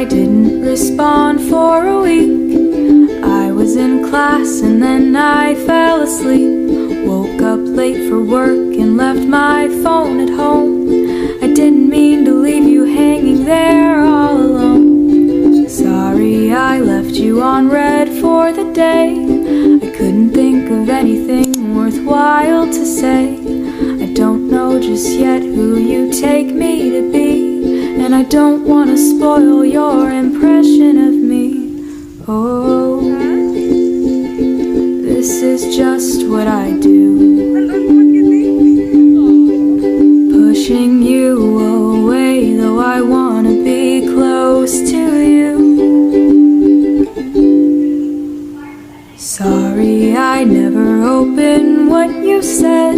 I didn't respond for a week. I was in class and then I fell asleep. Woke up late for work and left my phone at home. I didn't mean to leave you hanging there all alone. Sorry I left you on red for the day. I couldn't think of anything worthwhile to say. I don't know just yet who you take me to be, and I don't want to spoil your impression of me. Oh, this is just what I do, pushing you away, though I want to be close to you. Sorry I never opened what you said.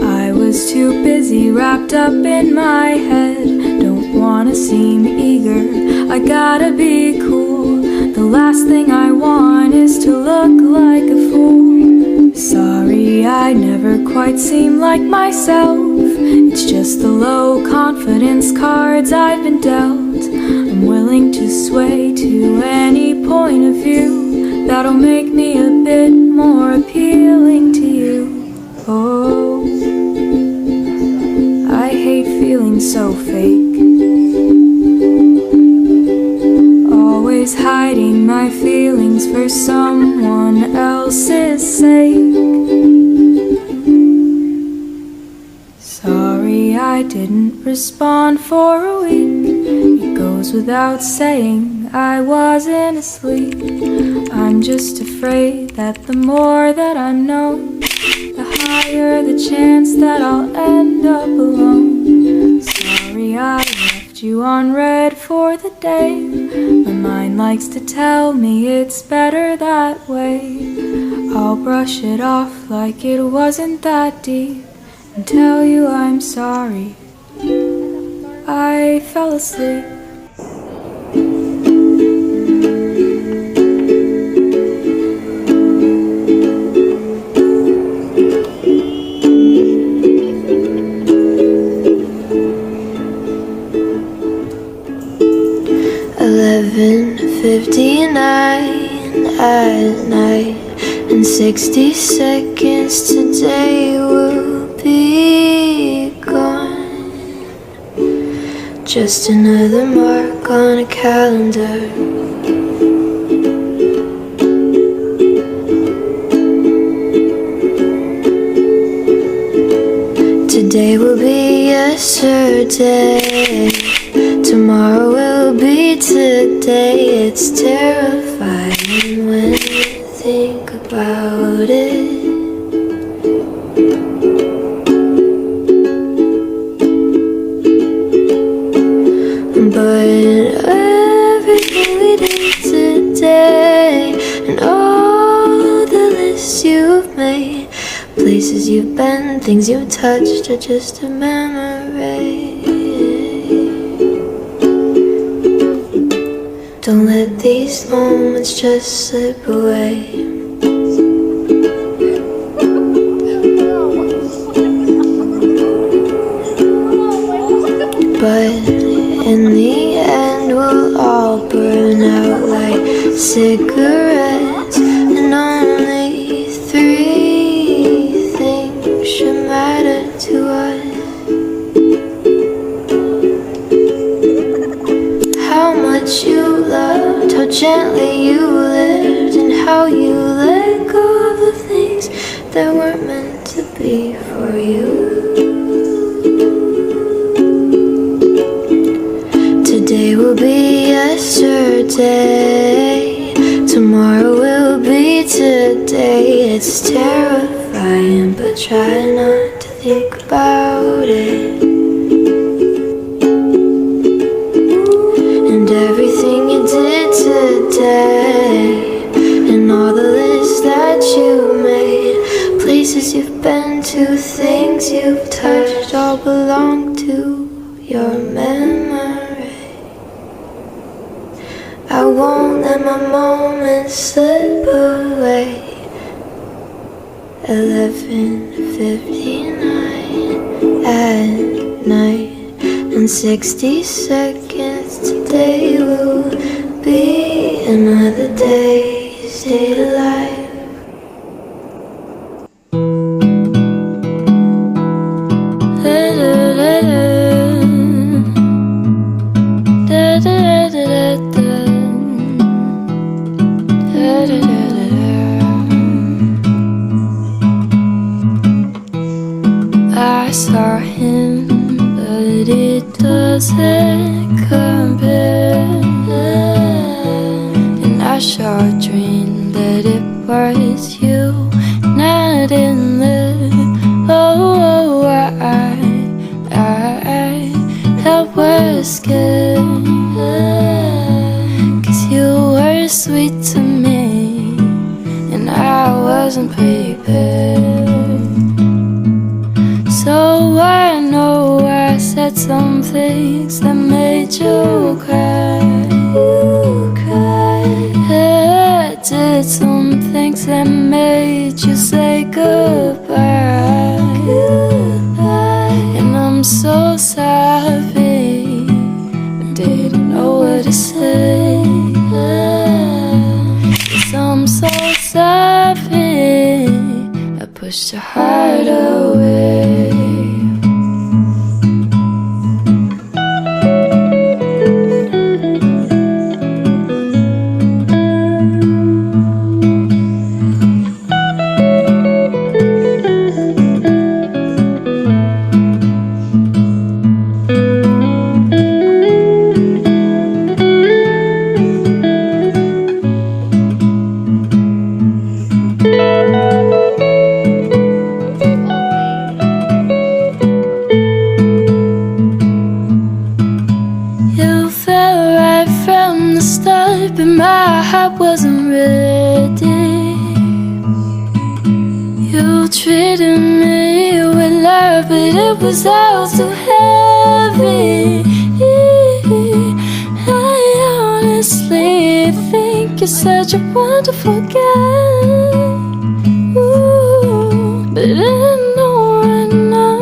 I was too busy wrapped up in my head. Don't wanna seem eager, I gotta be cool. The last thing I want is to look like a fool. Sorry I never quite seem like myself. It's just the low confidence cards I've been dealt. I'm willing to sway to any point of view that'll make me a bit more appealing to you. Oh, I hate feeling so fake, always hiding my feelings for someone else's sake. Sorry I didn't respond for a week. It goes without saying I wasn't asleep. I'm just afraid that the more that I'm known, the higher the chance that I'll end up alone. Sorry I left you on red for the day. My mind likes to tell me it's better that way. I'll brush it off like it wasn't that deep and tell you I'm sorry I fell asleep. .59 at night, and 60 seconds today will be gone. Just another mark on a calendar. Today will be yesterday, tomorrow will be today. It's terrifying when you think about it. But everything we did today, and all the lists you've made, places you've been, things you've touched, are just a memory. Don't let these moments just slip away. But in the end we'll all burn out like cigarettes, and only 3 things should matter to us. How much you loved, how gently you lived, and how you let go of the things that weren't meant to be for you. Today will be yesterday, tomorrow will be today. It's terrifying, but try not to think about it. And everything you did today, and all the lists that you made, places you've been to, things you've touched, all belong to your memory. I won't let my moments slip away. 11:59 at night, and 60 seconds today will be another day, stay alive. I saw him, but it doesn't compare. And I sure dreamed that it was you, not in there. Oh, I was scared, 'cause you were sweet to me, and I wasn't prepared. So I know I said some things that made you cry. You cried. I did some things that made you say goodbye. Goodbye. And I'm so sorry, I didn't know what to say. 'Cause I'm so sorry, I pushed your heart away. But my heart wasn't ready. You treated me with love, but it was all too heavy. I honestly think you're such a wonderful guy. Ooh, but I know right now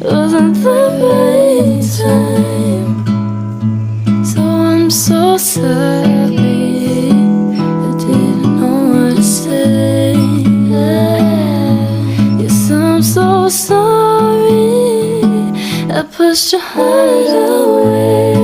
it wasn't the right time. So I'm so sorry, I didn't know what to say. Yes, I'm so sorry, I pushed your heart away.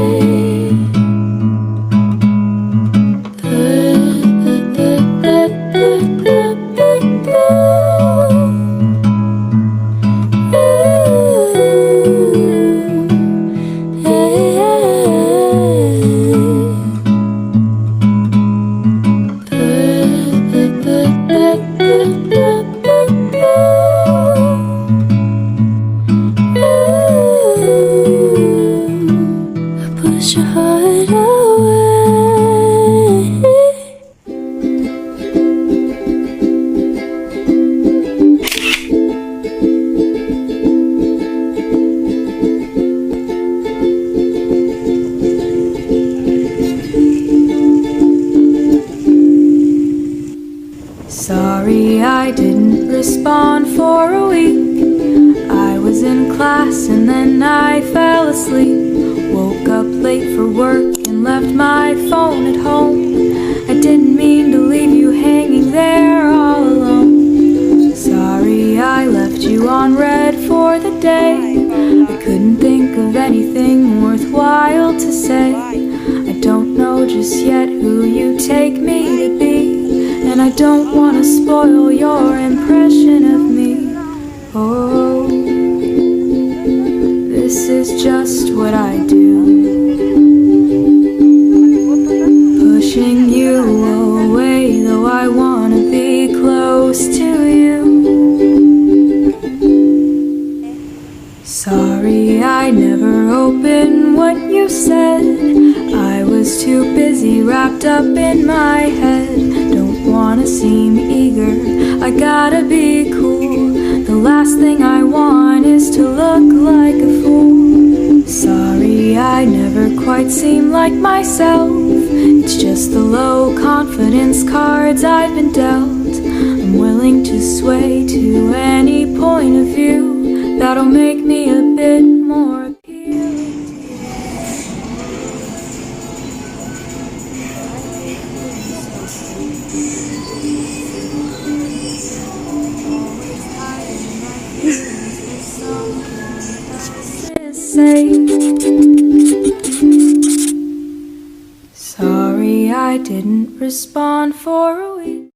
Sorry I didn't respond for a week. I was in class and then I fell asleep. Woke up late for work and left my phone at home. I didn't mean to leave you hanging there all alone. Sorry I left you on red for the day. I couldn't think of anything worthwhile to say. I don't know just yet who you take me to be, and I don't want to spoil your impression of me. Oh, this is just what I do, pushing you away, though I want to be close to you. Sorry I never opened what you said. I was too busy wrapped up in my head. Don't wanna seem eager, I gotta be cool. The last thing I want is to look like a fool. Sorry I never quite seem like myself. It's just the low confidence cards I've been dealt. I'm willing to sway to any point of view that'll make me a bit more appealing. 'Cause I'm so sorry, I didn't know what to say. Yes, I'm so sorry, I pushed your heart away. Sorry I never opened what you said. I was too busy wrapped up in my head. Don't wanna seem eager, I gotta be cool. The last thing I want is to look like a fool. Sorry I never quite seem like myself. It's just the low confidence cards I've been dealt. I'm willing to sway to any point of view that'll make me a bit more appealing. say. Sorry I didn't respond for a week.